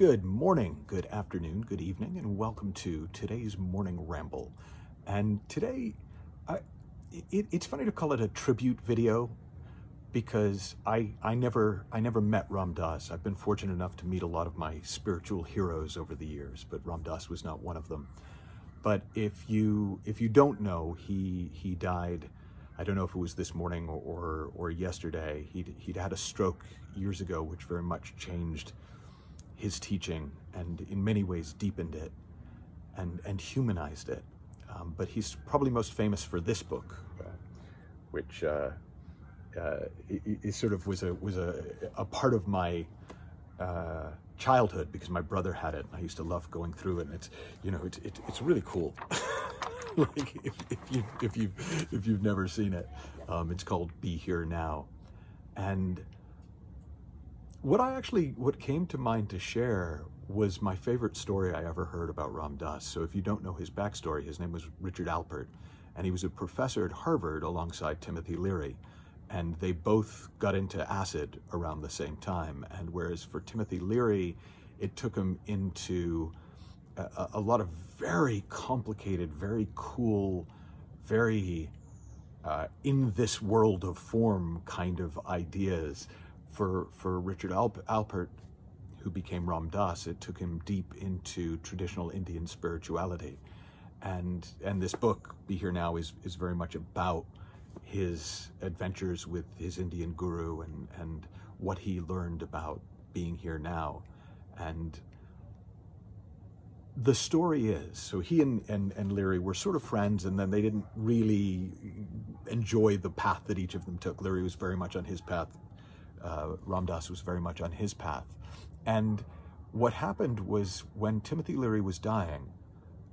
Good morning, good afternoon, good evening, and welcome to today's morning ramble. And today, it's funny to call it a tribute video because I never met Ram Dass. I've been fortunate enough to meet a lot of my spiritual heroes over the years, but Ram Dass was not one of them. But if you don't know, he died. I don't know if it was this morning or yesterday. He'd had a stroke years ago, which very much changed his teaching and in many ways deepened it and humanized it. But he's probably most famous for this book, which it sort of was a part of my childhood because my brother had it. And I used to love going through it. And it's really cool. Like if you've never seen it, it's called Be Here Now. And what came to mind to share was my favorite story I ever heard about Ram Dass. So if you don't know his backstory, his name was Richard Alpert, and he was a professor at Harvard alongside Timothy Leary. And they both got into acid around the same time. And whereas for Timothy Leary, it took him into a lot of very complicated, very cool, very in this world of form kind of ideas. For Richard Alpert, who became Ram Dass, it took him deep into traditional Indian spirituality. And this book, Be Here Now, is very much about his adventures with his Indian guru and what he learned about being here now. And the story is, so he and Leary were sort of friends, and then they didn't really enjoy the path that each of them took. Leary was very much on his path. Ram Dass was very much on his path. And what happened was when Timothy Leary was dying,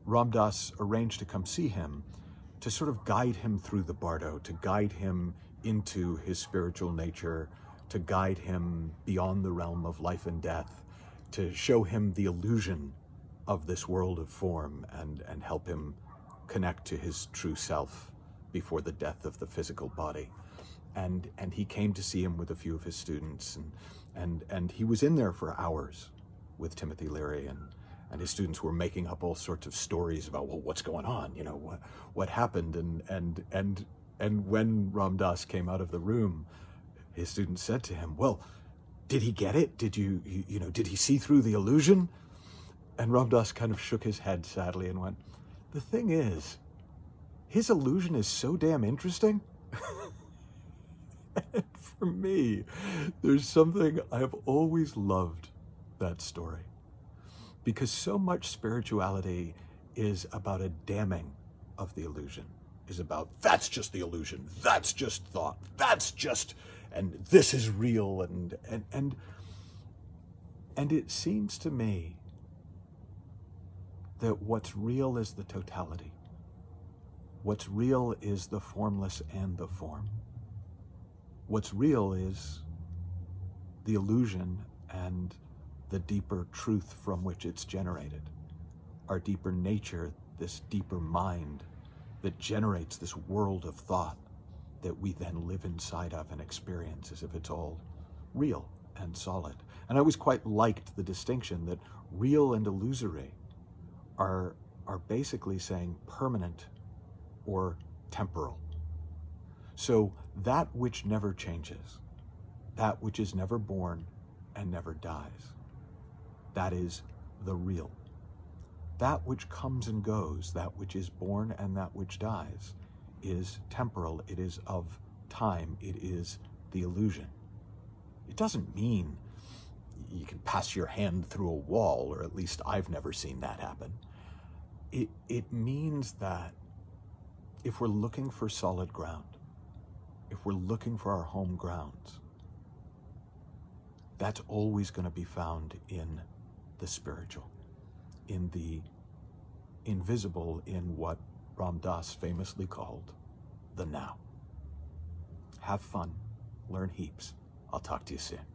Ram Dass arranged to come see him to sort of guide him through the bardo, to guide him into his spiritual nature, to guide him beyond the realm of life and death, to show him the illusion of this world of form and help him connect to his true self before the death of the physical body. And he came to see him with a few of his students, and he was in there for hours with Timothy Leary, and his students were making up all sorts of stories about, well, what's going on, what happened, and when Ram Dass came out of the room, his students said to him, well, did he get it? Did did he see through the illusion? And Ram Dass kind of shook his head sadly and went, the thing is, his illusion is so damn interesting. And for me, there's something I have always loved that story, because so much spirituality is about a damning of the illusion, is about that's just the illusion, that's just thought, that's just, and this is real, and it seems to me that what's real is the totality. What's real is the formless and the form. What's real is the illusion and the deeper truth from which it's generated. Our deeper nature, this deeper mind that generates this world of thought that we then live inside of and experience as if it's all real and solid. And I always quite liked the distinction that real and illusory are basically saying permanent or temporal. So that which never changes, that which is never born and never dies, that is the real. That which comes and goes, that which is born and that which dies, is temporal, it is of time, it is the illusion. It doesn't mean you can pass your hand through a wall, or at least I've never seen that happen. It means that if we're looking for solid ground, if we're looking for our home grounds, that's always going to be found in the spiritual, in the invisible, in what Ram Dass famously called the now. Have fun, learn heaps. I'll talk to you soon.